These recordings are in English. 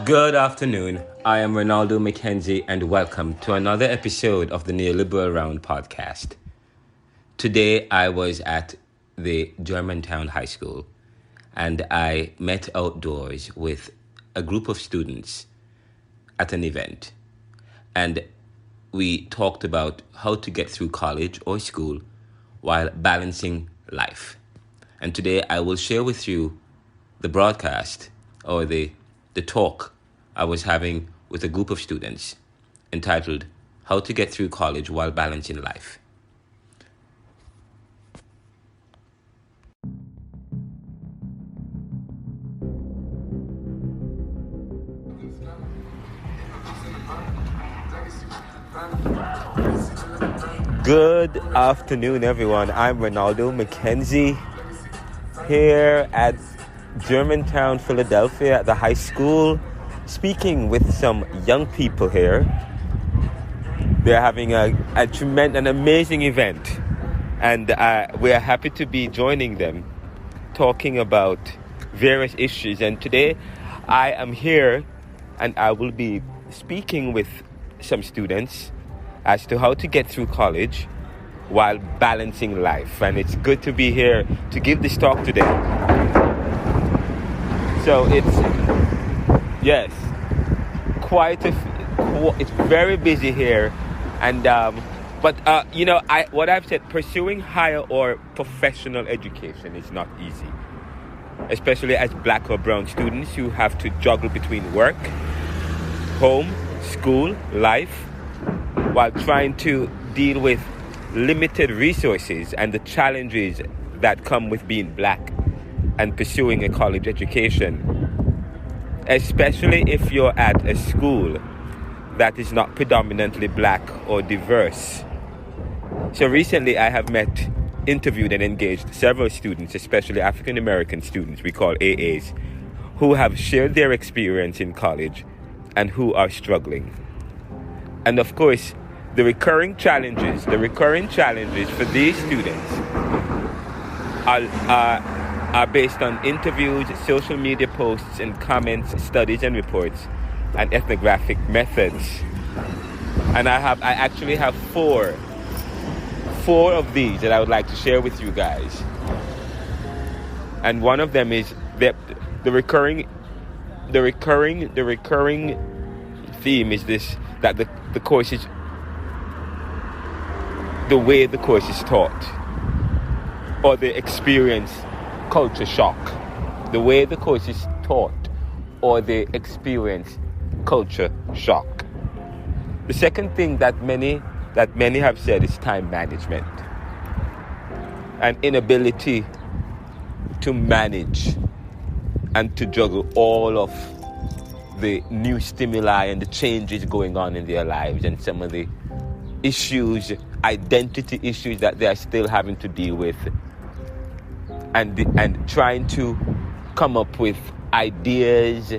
Good afternoon. I am Ronaldo McKenzie, and welcome to another episode of the Neoliberal Round podcast. Today, I was at the Germantown High School, and I met outdoors with a group of students at an event. And we talked about how to get through college or school while balancing life. And today, I will share with you the broadcast or the talk I was having with a group of students entitled How to Get Through College While Balancing Life. Good afternoon, everyone. I'm Ronaldo McKenzie here at Germantown, Philadelphia, at the high school, speaking with some young people here. They're having a tremendous, an amazing event, and we're happy to be joining them, talking about various issues. And today, I am here, and I will be speaking with some students as to how to get through college while balancing life. And it's good to be here to give this talk today. So it's very busy here, and what I've said, pursuing higher or professional education is not easy, especially as black or brown students who have to juggle between work, home, school, life, while trying to deal with limited resources and the challenges that come with being black and pursuing a college education, especially if you're at a school that is not predominantly black or diverse. So recently I have interviewed and engaged several students, especially African American students, we call AAs, who have shared their experience in college and who are struggling. And of course, the recurring challenges for these students are based on interviews, social media posts and comments, studies and reports, and ethnographic methods. And I actually have four of these that I would like to share with you guys. And one of them is that the recurring theme is this, that the course is the way the course is taught, or the experience culture shock. The way the course is taught, or the experience culture shock. The second thing that many have said is time management, an inability to manage and to juggle all of the new stimuli and the changes going on in their lives, and some of the issues, identity issues that they are still having to deal with, and trying to come up with ideas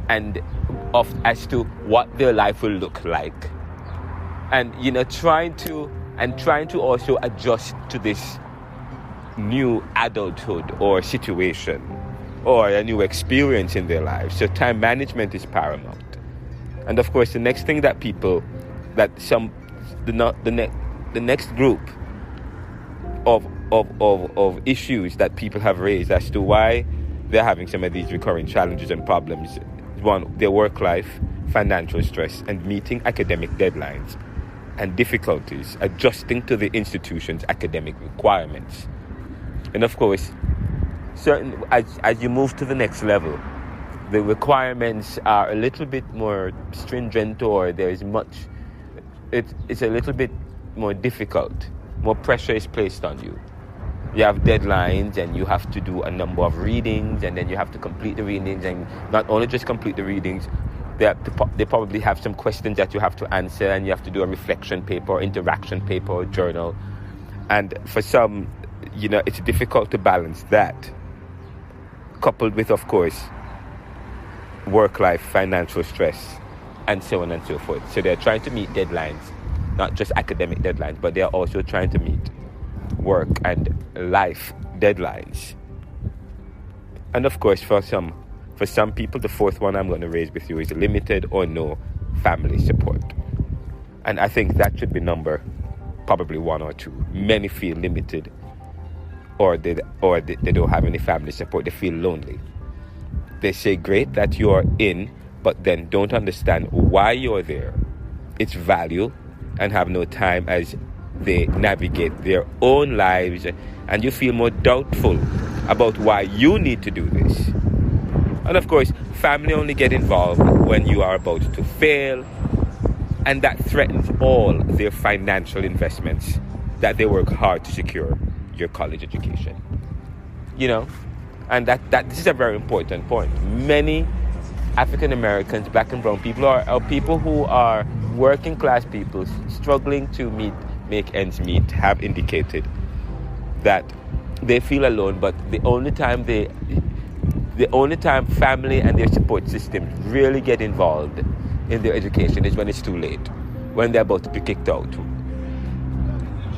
as to what their life will look like, and trying to also adjust to this new adulthood or situation or a new experience in their lives. So time management is paramount. And of course, the next thing that the next group of issues that people have raised as to why they're having some of these recurring challenges and problems. One, their work life, financial stress, and meeting academic deadlines, and difficulties adjusting to the institution's academic requirements. And of course, as you move to the next level, the requirements are a little bit more stringent, or it's a little bit more difficult. More pressure is placed on you. You have deadlines, and you have to do a number of readings, and then you have to complete the readings, and not only just complete the readings, they probably have some questions that you have to answer, and you have to do a reflection paper, or interaction paper, or journal. And for some, it's difficult to balance that, coupled with, of course, work life, financial stress, and so on and so forth. So they're trying to meet deadlines, not just academic deadlines, but they're also trying to meet work and life deadlines. And of course, for some, For some people, the fourth one I'm going to raise with you is limited or no family support. And I think that should be number probably 1 or 2. Many feel limited, or they don't have any family support. They feel lonely. They say, great that you're in, but then don't understand why you're there, its value, and have no time as they navigate their own lives, and you feel more doubtful about why you need to do this. And of course, family only get involved when you are about to fail, and that threatens all their financial investments that they work hard to secure your college education. And that this is a very important point. Many African Americans, black and brown people are people who are working class people struggling to make ends meet, have indicated that they feel alone, but the only time family and their support system really get involved in their education is when it's too late, when they're about to be kicked out,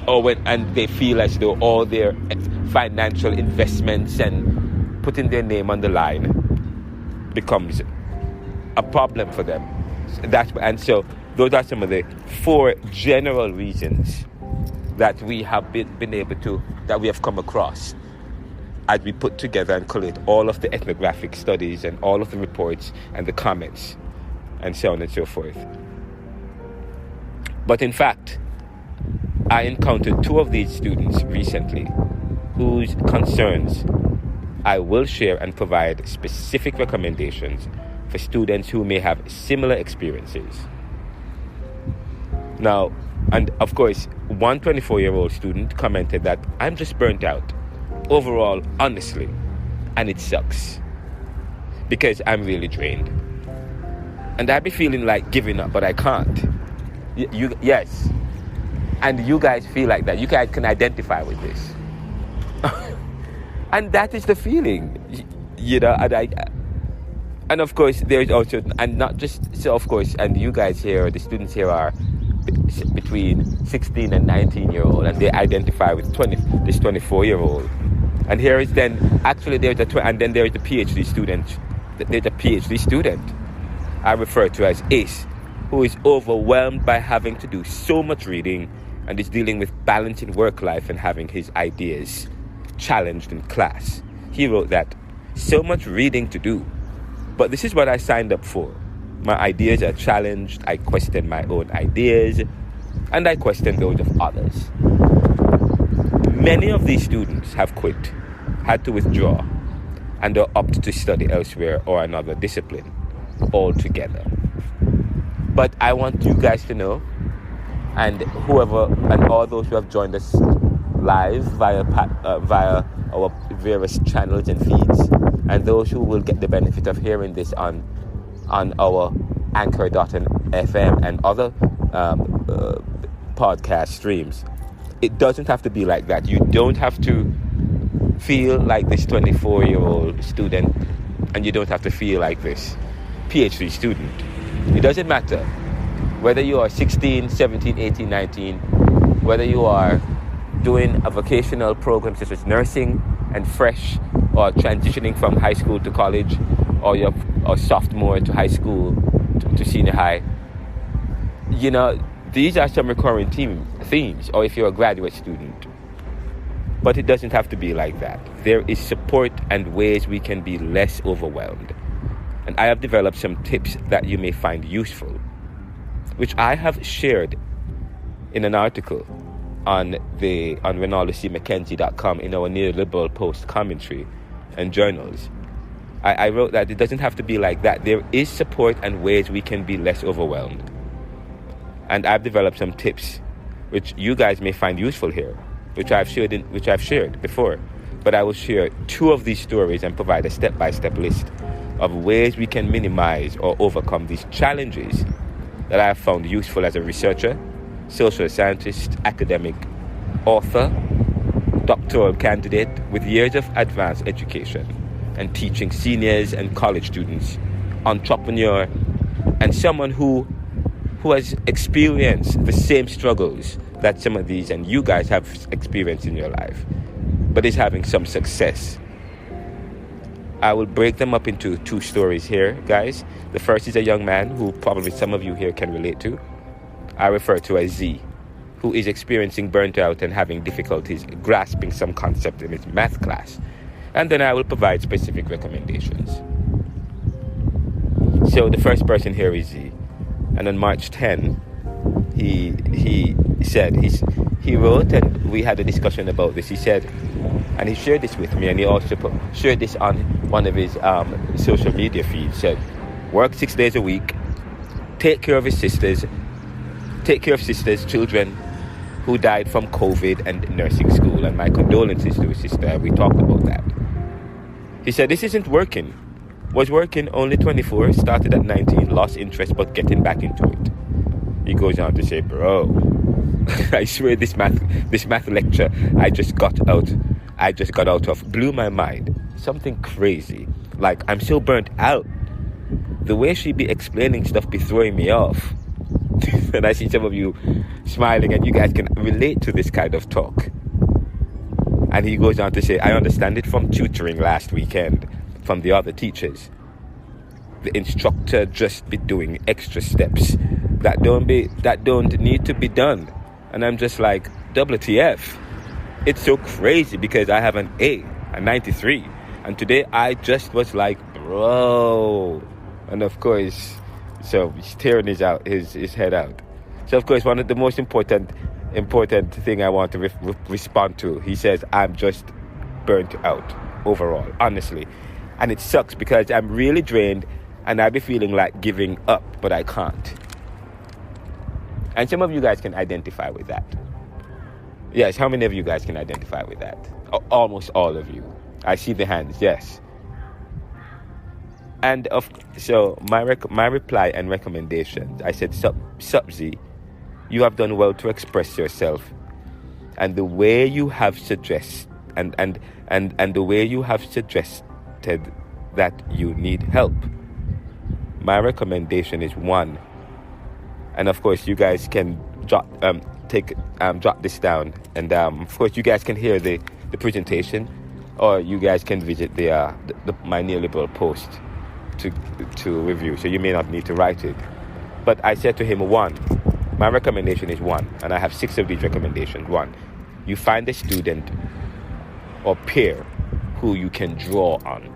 and they feel as though all their financial investments and putting their name on the line becomes a problem for them. So those are some of the 4 general reasons that we have that we have come across as we put together and collate all of the ethnographic studies and all of the reports and the comments and so on and so forth. But in fact, I encountered 2 of these students recently whose concerns I will share and provide specific recommendations for students who may have similar experiences. Now, and of course, one 24-year-old student commented that I'm just burnt out overall, honestly, and it sucks because I'm really drained. And I'd be feeling like giving up, but I can't. Yes. And you guys feel like that. You guys can identify with this. And that is the feeling, and of course, there's also, and not just, so of course, and you guys here, the students here are between 16 and 19-year-old, and they identify with this 24-year-old. And here is then, actually, there's and then there's the PhD student. There's a PhD student I refer to as Ace, who is overwhelmed by having to do so much reading and is dealing with balancing work life and having his ideas challenged in class. He wrote that, so much reading to do, but this is what I signed up for. My ideas are challenged, I question my own ideas, and I question those of others. Many of these students have quit, had to withdraw, and are opted to study elsewhere or another discipline altogether. But I want you guys to know, and all those who have joined us live via our various channels and feeds, and those who will get the benefit of hearing this on our Anchor.fm and other podcast streams, it doesn't have to be like that. You don't have to feel like this 24-year-old student, and you don't have to feel like this PhD student. It doesn't matter whether you are 16, 17, 18, 19, whether you are doing a vocational program such as nursing and fresh, or transitioning from high school to college, or you're a sophomore to high school to senior high. These are some recurring themes, or if you're a graduate student. But it doesn't have to be like that. There is support and ways we can be less overwhelmed. And I have developed some tips that you may find useful, which I have shared in an article on RenaldoCMcKenzie.com in our neoliberal post commentary and journals. I wrote that it doesn't have to be like that. There is support and ways we can be less overwhelmed. And I've developed some tips which you guys may find useful here, which I've shared before. But I will share 2 of these stories and provide a step-by-step list of ways we can minimize or overcome these challenges that I have found useful as a researcher, social scientist, academic, author, doctoral candidate with years of advanced education and teaching seniors and college students, entrepreneur, and someone who has experienced the same struggles that some of these and you guys have experienced in your life, but is having some success. I will break them up into two stories here, guys. The first is a young man who probably some of you here can relate to. I refer to as Z, who is experiencing burnt out and having difficulties grasping some concept in his math class. And then I will provide specific recommendations. So the first person here is Z. And on March 10, he said, he wrote, and we had a discussion about this. He said, and he shared this with me, and he also shared this on one of his social media feeds. Said, work 6 days a week, take care of his sisters, children who died from COVID and nursing school. And my condolences to his sister. We talked about that. He said, this isn't working. Was working only 24, started at 19, lost interest, but getting back into it. He goes on to say, bro, I swear this math lecture I just got out of blew my mind. Something crazy. Like, I'm so burnt out. The way she be explaining stuff be throwing me off. And I see some of you smiling, and you guys can relate to this kind of talk. And he goes on to say, I understand it from tutoring last weekend from the other teachers. The instructor just be doing extra steps that don't need to be done. And I'm just like, WTF. It's so crazy because I have an A, a 93. And today I just was like, bro. And of course, so he's tearing his head out. So of course, one of the most important thing I want to respond to, he says, I'm just burnt out overall, honestly. And it sucks because I'm really drained and I be feeling like giving up, but I can't. And some of you guys can identify with that. Yes, how many of you guys can identify with that? Almost all of you. I see the hands, yes. And so my reply and recommendations, I said, Subzi, you have done well to express yourself, and the way you have suggested and the way you have suggested that you need help. My recommendation is 1, and of course you guys can jot this down, and of course you guys can hear the presentation, or you guys can visit my neoliberal post to review. So you may not need to write it. But I said to him, 1. My recommendation is 1, and I have 6 of these recommendations. 1, you find a student or peer who you can draw on.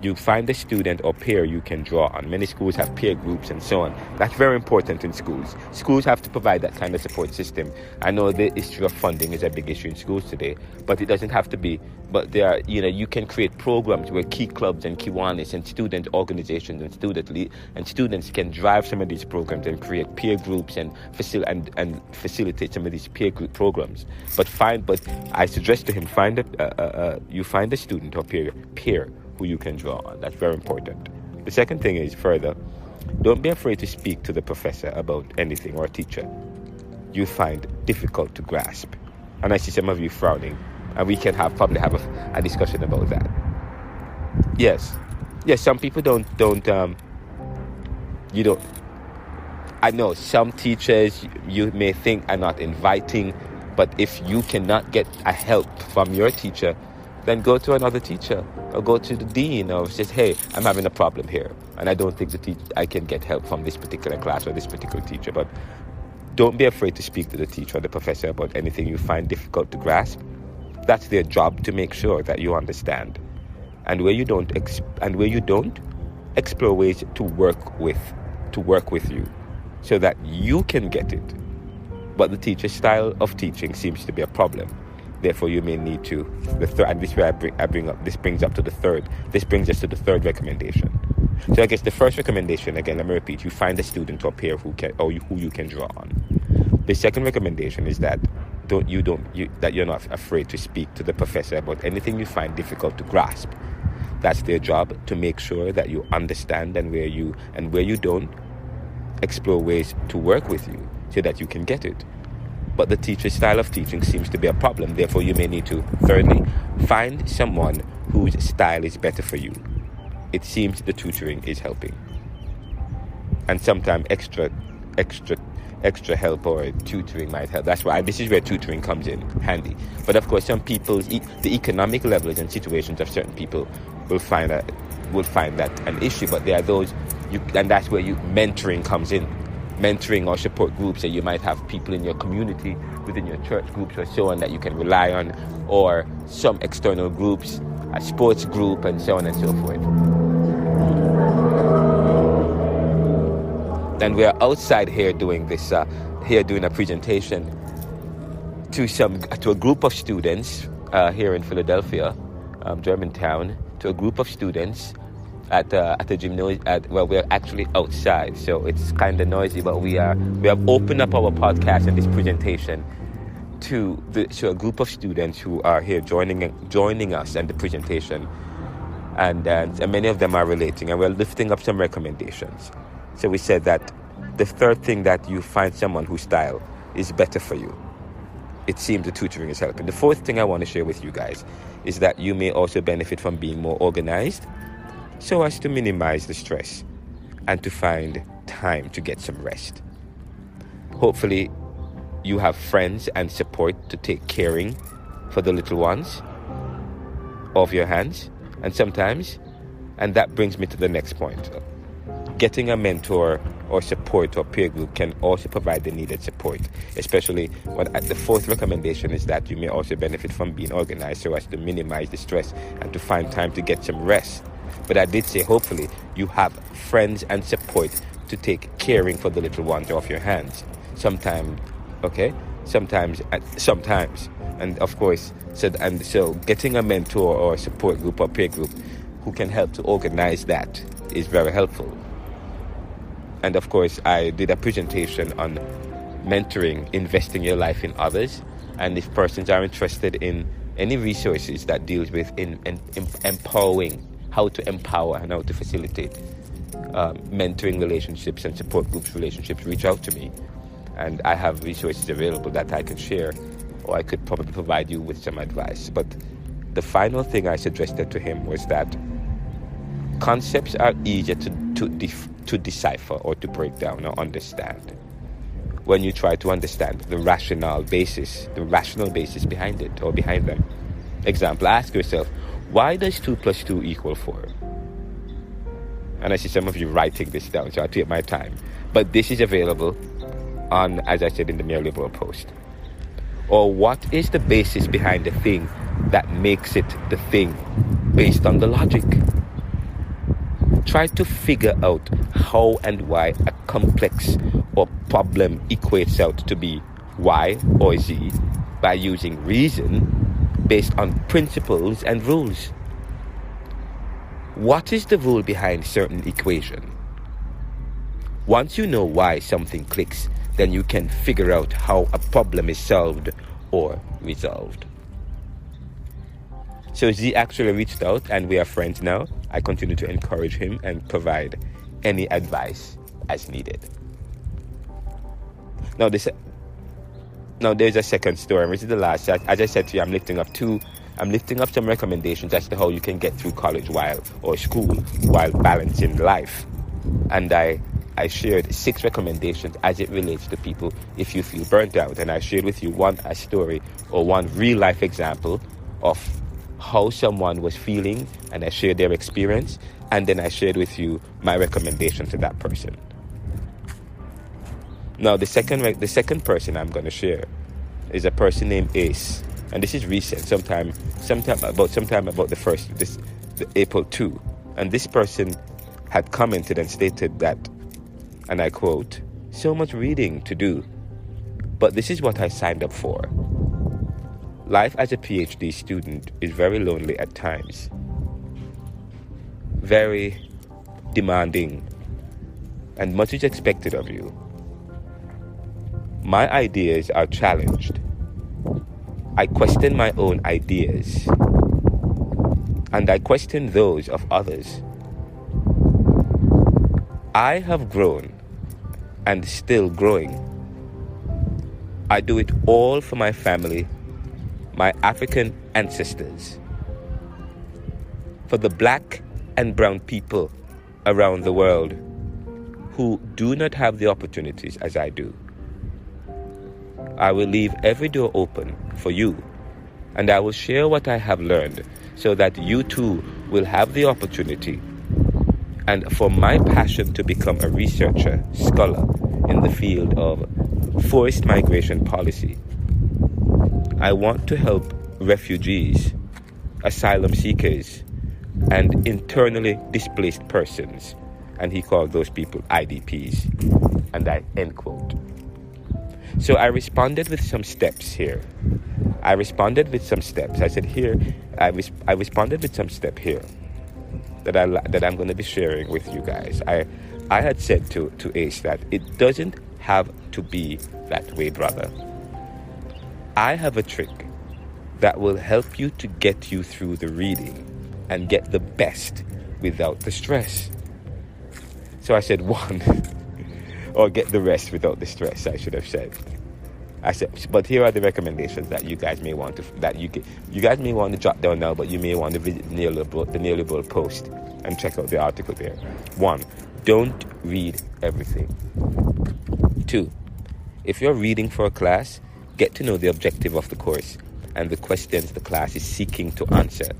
You find a student or peer you can draw on. Many schools have peer groups and so on. That's very important in schools. Schools have to provide that kind of support system. I know the issue of funding is a big issue in schools today, but it doesn't have to be. But there are, you can create programs where key clubs and Kiwanis and student organizations and students can drive some of these programs and create peer groups and facilitate some of these peer group programs. But I suggest to him, you find a student or peer who you can draw on. That's very important. The second thing is, further, don't be afraid to speak to the professor about anything or teacher you find difficult to grasp. And I see some of you frowning, and we can probably have a discussion about that. Yes, some people don't. I know some teachers you may think are not inviting, but if you cannot get a help from your teacher, then go to another teacher or go to the dean or say, hey, I'm having a problem here and I don't think I can get help from this particular class or this particular teacher. But don't be afraid to speak to the teacher or the professor about anything you find difficult to grasp. That's their job, to make sure that you understand. And where you don't, explore ways to work with you so that you can get it. But the teacher's style of teaching seems to be a problem. Therefore, you may need to. And this way this brings us to the third recommendation. So I guess the first recommendation, again, let me repeat: you find a student or peer who you can draw on. The second recommendation is that you're not afraid to speak to the professor about anything you find difficult to grasp. That's their job, to make sure that you understand, and where you don't, explore ways to work with you so that you can get it. But the teacher's style of teaching seems to be a problem. Therefore, you may need to, thirdly, find someone whose style is better for you. It seems the tutoring is helping. And sometimes extra extra help or tutoring might help. That's why this is where tutoring comes in handy. But of course, some people, the economic levels and situations of certain people will find that an issue. But there are those, and that's where mentoring comes in. Mentoring or support groups, that you might have people in your community, within your church groups or so on, that you can rely on, or some external groups, a sports group, and so on and so forth. And we're outside here doing this, doing a presentation to a group of students here in Philadelphia, Germantown, to a group of students at the gymnasium. We're actually outside, so it's kind of noisy. But we have opened up our podcast and this presentation to a group of students who are here joining us and the presentation, and many of them are relating, and we're lifting up some recommendations. So we said that the third thing, that you find someone whose style is better for you. It seems the tutoring is helping. The fourth thing I want to share with you guys is that you may also benefit from being more organized, so as to minimize the stress and to find time to get some rest. Hopefully, you have friends and support to take caring for the little ones of your hands. And that brings me to the next point. Getting a mentor or support or peer group can also provide the needed support, especially when the fourth recommendation is that you may also benefit from being organized, so as to minimize the stress and to find time to get some rest. But I did say, hopefully, you have friends and support to take caring for the little ones off your hands. Sometimes. And of course, so getting a mentor or a support group or peer group who can help to organize that is very helpful. And of course, I did a presentation on mentoring, investing your life in others. And if persons are interested in any resources that deals with empowering, how to empower and how to facilitate mentoring relationships and support groups relationships, reach out to me. And I have resources available that I can share, or I could probably provide you with some advice. But the final thing I suggested to him was that concepts are easier to decipher or to break down or understand when you try to understand the rational basis behind it or behind them. Example, ask yourself, why does 2 + 2 = 4? And I see some of you writing this down, so I'll take my time. But this is available on, as I said, in the Mere Liberal post. Or what is the basis behind the thing that makes it the thing based on the logic? Try to figure out how and why a complex or problem equates out to be Y or Z by using reason based on principles and rules. What is the rule behind certain equation? Once you know why something clicks, then you can figure out how a problem is solved or resolved. So Z actually reached out, and we are friends now. I continue to encourage him and provide any advice as needed. Now there's a second story. This is the last. As I said to you, I'm lifting up some recommendations as to how you can get through college or school while balancing life. And I shared 6 recommendations as it relates to people if you feel burnt out. And I shared with you a story or one real life example of how someone was feeling, and I shared their experience, and then I shared with you my recommendation to that person. Now the second person I'm going to share is a person named Ace, and this is recent, sometime about the April 2, and this person had commented and stated that, and I quote, "So much reading to do, but this is what I signed up for. Life as a PhD student is very lonely at times, very demanding, and much is expected of you. My ideas are challenged. I question my own ideas, and I question those of others. I have grown and still growing. I do it all for my family, my African ancestors, for the black and brown people around the world who do not have the opportunities as I do, I will leave every door open for you, and I will share what I have learned so that you too will have the opportunity. And for my passion to become a researcher, scholar in the field of forced migration policy, I want to help refugees, asylum seekers, and internally displaced persons. And he called those people IDPs. And I end quote. So I responded with some steps here. I said here, I responded with some step here that I'm going to be sharing with you guys. I had said to Ace that it doesn't have to be that way, brother. I have a trick that will help you to get you through the reading and get the best without the stress. So I said one, or get the rest without the stress, I should have said. I said, but here are the recommendations that you guys may want to jot down now, but you may want to visit the Neoliberal Post and check out the article there. 1, don't read everything. 2, if you're reading for a class, get to know the objective of the course and the questions the class is seeking to answer.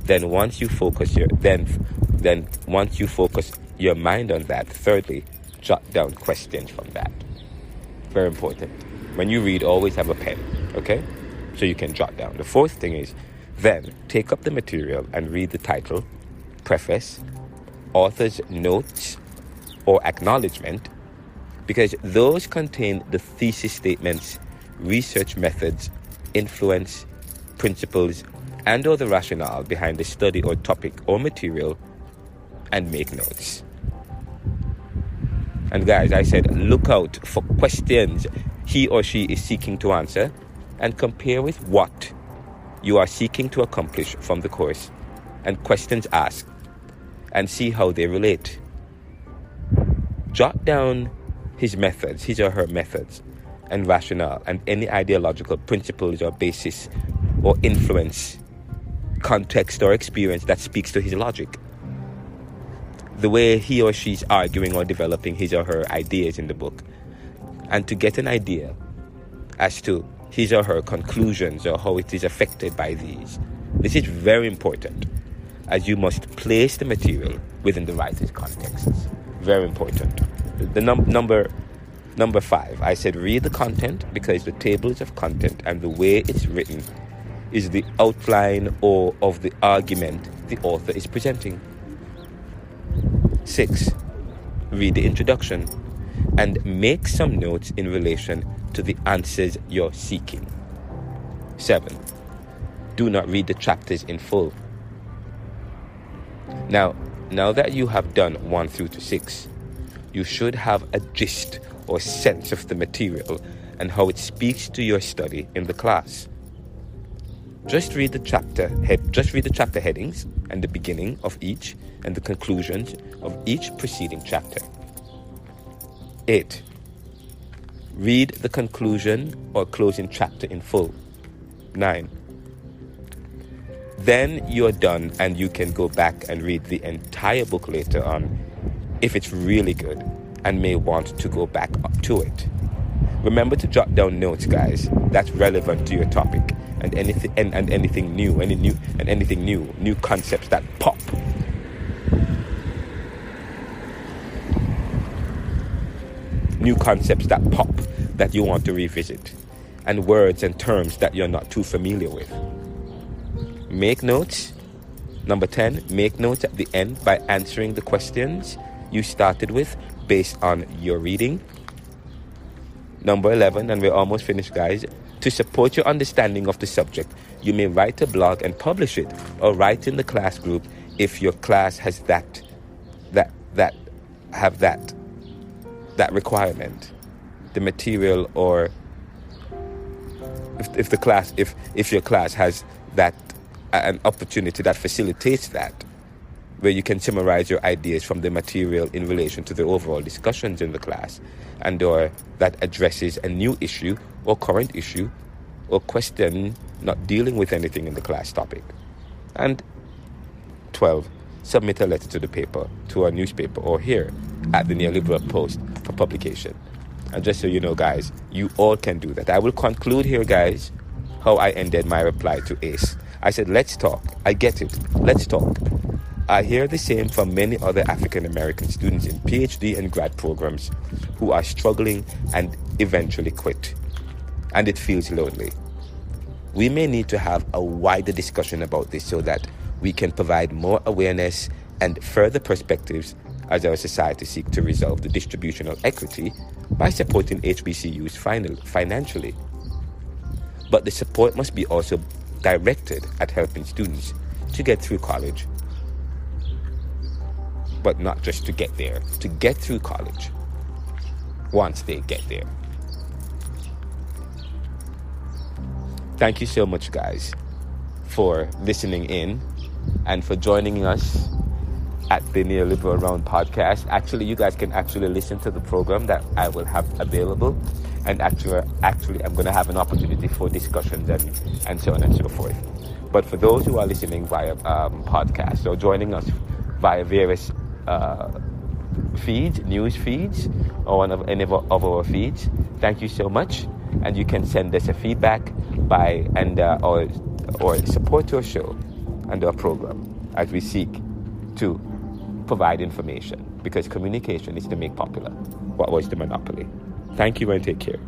Then once you focus your mind on that, thirdly, jot down questions from that. Very important. When you read, always have a pen, okay? So you can jot down. The fourth thing is, then take up the material and read the title, preface, author's notes, or acknowledgement, because those contain the thesis statements, research methods, influence, principles, and or the rationale behind the study or topic or material, and make notes. And guys, I said, look out for questions he or she is seeking to answer and compare with what you are seeking to accomplish from the course and questions asked and see how they relate. Jot down his or her methods and rationale and any ideological principles or basis or influence, context or experience that speaks to his logic. The way he or she is arguing or developing his or her ideas in the book, and to get an idea as to his or her conclusions or how it is affected by these. This is very important, as you must place the material within the writer's contexts. Very important. The number 5, I said read the content, because the tables of content and the way it's written is the outline or of the argument the author is presenting. 6, read the introduction and make some notes in relation to the answers you're seeking. 7, do not read the chapters in full. Now that you have done 1 through to 6, you should have a gist or sense of the material and how it speaks to your study in the class. Just read the chapter headings and the beginning of each and the conclusions of each preceding chapter. 8, read the conclusion or closing chapter in full. 9, then you're done and you can go back and read the entire book later on if it's really good and may want to go back up to it. Remember to jot down notes, guys, that's relevant to your topic and anything new concepts that pop. New concepts that pop that you want to revisit, and words and terms that you're not too familiar with. Make notes. Number 10, make notes at the end by answering the questions you started with based on your reading. Number 11, and we're almost finished, guys. To support your understanding of the subject, you may write a blog and publish it, or write in the class group if your class has that requirement. The material, or if your class has that an opportunity that facilitates that, where you can summarize your ideas from the material in relation to the overall discussions in the class, and or that addresses a new issue or current issue or question not dealing with anything in the class topic. And 12, submit a letter to the paper, to our newspaper, or here at the Neoliberal Post for publication. And just so you know, guys, you all can do that. I will conclude here, guys, how I ended my reply to Ace. I said, let's talk. I get it. Let's talk. I hear the same from many other African American students in PhD and grad programs who are struggling and eventually quit. And it feels lonely. We may need to have a wider discussion about this so that we can provide more awareness and further perspectives as our society seeks to resolve the distributional equity by supporting HBCUs financially. But the support must be also directed at helping students to get through college. But not just to get there, to get through college once they get there. Thank you so much, guys, for listening in and for joining us at the Neoliberal Round podcast. Actually, you guys can actually listen to the program that I will have available. And actually, I'm going to have an opportunity for discussions and so on and so forth. But for those who are listening via podcast or joining us via various feeds, news feeds, or any of our feeds, thank you so much. And you can send us a feedback or support to our show and our program as we seek to provide information, because communication is to make popular what was the monopoly. Thank you and take care.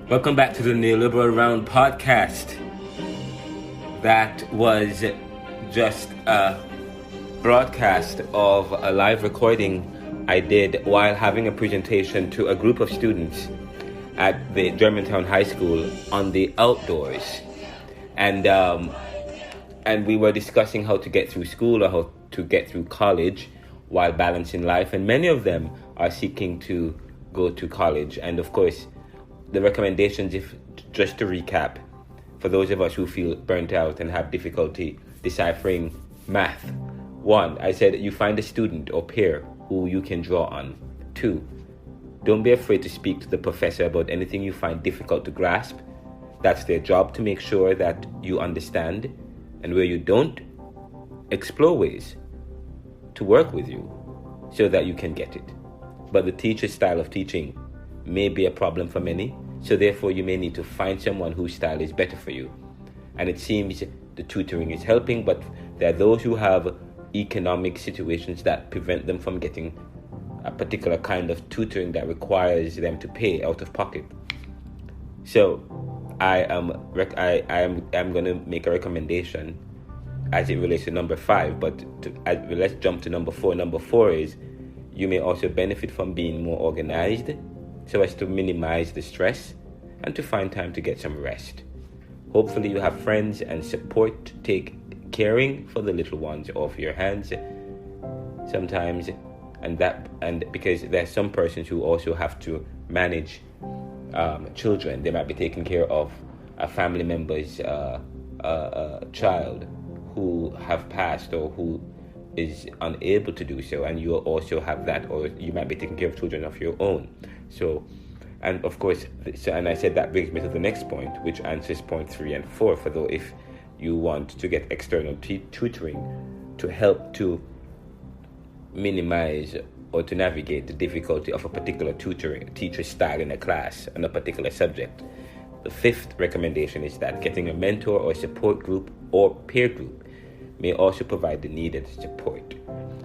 Welcome back to the Neoliberal Round podcast. That was just a broadcast of a live recording I did while having a presentation to a group of students at the Germantown High School on the outdoors. And we were discussing how to get through school or how to get through college while balancing life. And many of them are seeking to go to college. And of course, the recommendations, just to recap, for those of us who feel burnt out and have difficulty deciphering math. 1, I said you find a student or peer who you can draw on. 2, don't be afraid to speak to the professor about anything you find difficult to grasp. That's their job, to make sure that you understand. And where you don't, explore ways to work with you so that you can get it. But the teacher's style of teaching may be a problem for many, so therefore you may need to find someone whose style is better for you. And it seems the tutoring is helping, but there are those who have economic situations that prevent them from getting a particular kind of tutoring that requires them to pay out of pocket. So I am going to make a recommendation as it relates to number 5, but let's jump to number 4. Number 4 is you may also benefit from being more organized, so as to minimize the stress and to find time to get some rest. Hopefully you have friends and support to take caring for the little ones off your hands sometimes, and because there's some persons who also have to manage children. They might be taking care of a family member's child who have passed or who is unable to do so, and you also have that, or you might be taking care of children of your own. So, and of course, and I said that brings me to the next point, which answers point 3 and 4, for though if you want to get external tutoring to help to minimize or to navigate the difficulty of a particular teacher style in a class on a particular subject. The 5th recommendation is that getting a mentor or support group or peer group may also provide the needed support.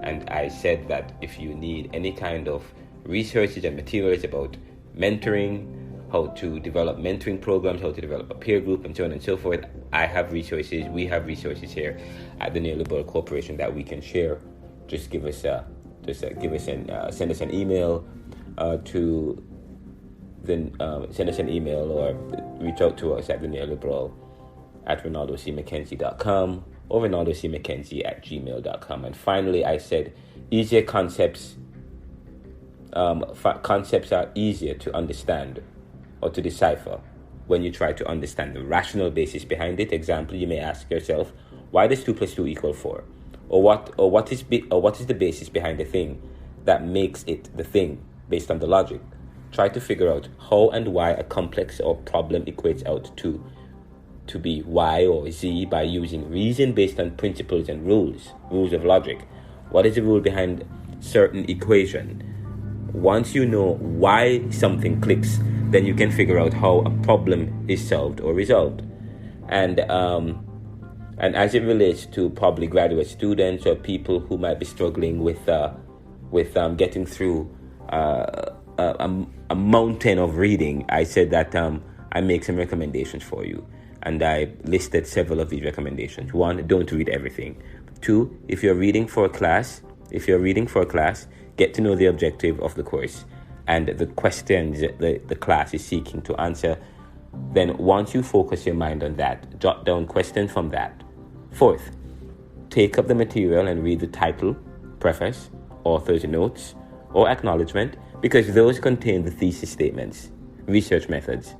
And I said that if you need any kind of researches and materials about mentoring, how to develop mentoring programs, how to develop a peer group, and so on and so forth, I have resources. We have resources here at the Neoliberal Corporation that we can share. Just send us an email send us an email or reach out to us at the Neoliberal at RonaldoCMcKenzie.com or RonaldoCMcKenzie@gmail.com. And finally, I said easier concepts. Concepts are easier to understand or to decipher when you try to understand the rational basis behind it. Example, you may ask yourself, why does 2 + 2 = 4? Or what is the basis behind the thing that makes it the thing based on the logic? Try to figure out how and why a complex or problem equates out to be Y or Z by using reason based on principles and rules of logic. What is the rule behind certain equation? Once you know why something clicks, then you can figure out how a problem is solved or resolved. And as it relates to probably graduate students or people who might be struggling with getting through a mountain of reading, I said that I make some recommendations for you. And I listed several of these recommendations. 1, don't read everything. 2, if you're reading for a class, get to know the objective of the course and the questions the class is seeking to answer. Then once you focus your mind on that, jot down questions from that. 4th, take up the material and read the title, preface, author's notes, or acknowledgement, because those contain the thesis statements, research methods,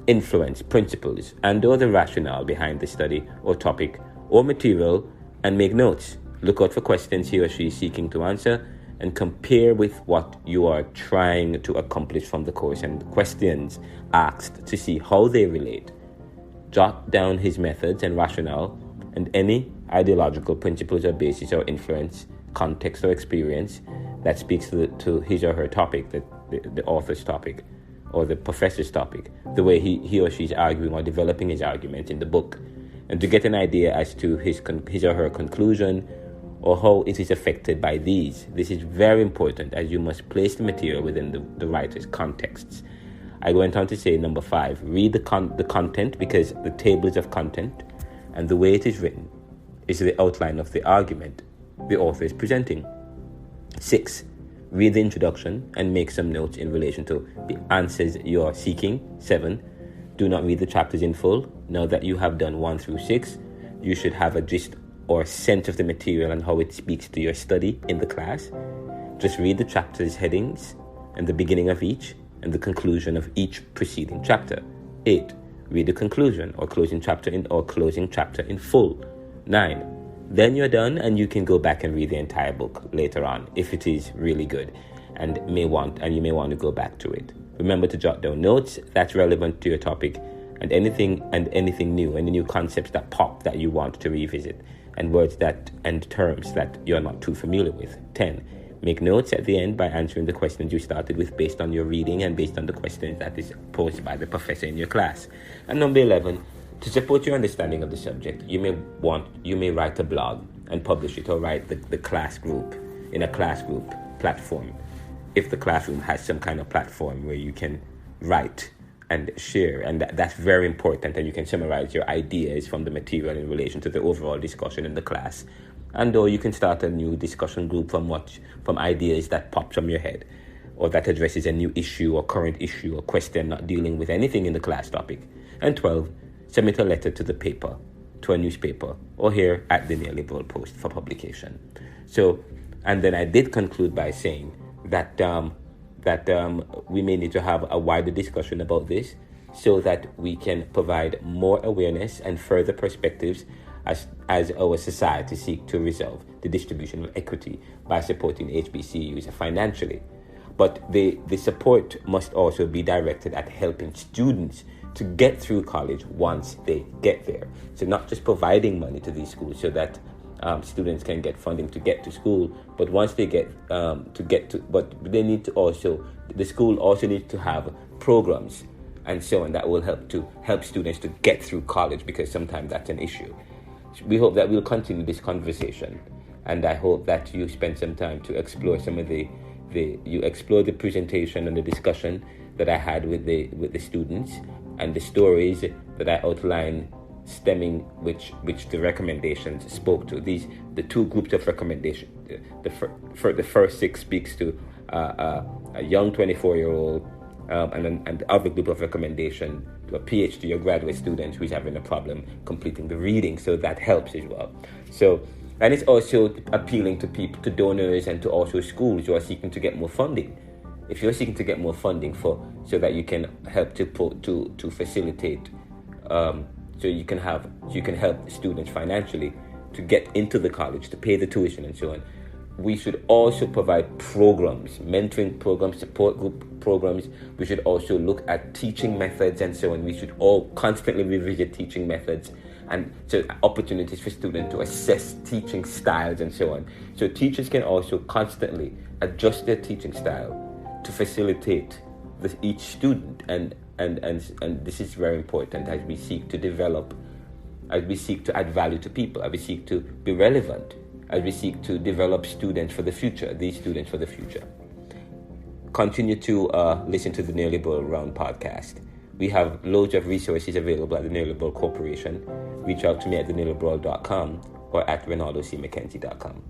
influence, principles, and/or the rationale behind the study or topic or material, and make notes. Look out for questions he or she is seeking to answer and compare with what you are trying to accomplish from the course and the questions asked to see how they relate. Jot down his methods and rationale and any ideological principles or basis or influence, context or experience that speaks to his or her topic, the author's topic or the professor's topic, the way he or she is arguing or developing his argument in the book, and to get an idea as to his or her conclusion or how it is affected by these. This is very important, as you must place the material within the writer's contexts. I went on to say, number 5, read the content, because the tables of content and the way it is written is the outline of the argument the author is presenting. 6, read the introduction and make some notes in relation to the answers you are seeking. 7, do not read the chapters in full. Now that you have done 1 through 6, you should have a gist or sense of the material and how it speaks to your study in the class. Just read the chapter's headings and the beginning of each and the conclusion of each preceding chapter. 8, read the conclusion or closing chapter in full. 9, then you're done and you can go back and read the entire book later on if it is really good and you may want to go back to it. Remember to jot down notes that's relevant to your topic and anything new, any new concepts that pop that you want to revisit, and words and terms that you're not too familiar with. 10, make notes at the end by answering the questions you started with based on your reading and based on the questions that is posed by the professor in your class. And number 11, to support your understanding of the subject, you may write a blog and publish it, or write the class group in a class group platform. If the classroom has some kind of platform where you can write and share, and that's very important, and you can summarize your ideas from the material in relation to the overall discussion in the class, or you can start a new discussion group from ideas that pop from your head, or that addresses a new issue or current issue or question not dealing with anything in the class topic. And 12, submit a letter to the paper, to a newspaper, or here at the Neoliberal Post for publication. So, and then I did conclude by saying that we may need to have a wider discussion about this so that we can provide more awareness and further perspectives as our society seek to resolve the distribution of equity by supporting HBCUs financially. But the support must also be directed at helping students to get through college once they get there. So not just providing money to these schools so that students can get funding to get to school, but once they but they need to also, the school also needs to have programs and so on that will help students to get through college, because sometimes that's an issue. We hope that we'll continue this conversation, and I hope that you spend some time to explore some of you explore the presentation and the discussion that I had with the students and the stories that I outlined, stemming which the recommendations spoke to. The 2 groups of recommendations. The first 6 speaks to a young 24-year-old, and the other group of recommendation a PhD or graduate student who's having a problem completing the reading, so that helps as well. So, and it's also appealing to people, to donors, and to also schools who are seeking to get more funding. If you're seeking to get more funding so that you can help to facilitate, so you can help students financially to get into the college, to pay the tuition and so on. We should also provide programs, mentoring programs, support group programs. We should also look at teaching methods and so on. We should all constantly revisit teaching methods, and so opportunities for students to assess teaching styles and so on. So teachers can also constantly adjust their teaching style to facilitate each student, and this is very important as we seek to develop, as we seek to add value to people, as we seek to be relevant, as we seek to develop students for the future, these students for the future. Continue to listen to the Neoliberal Round podcast. We have loads of resources available at the Neoliberal Corporation. Reach out to me at theneoliberal.com or at RenaldoCMckenzie.com.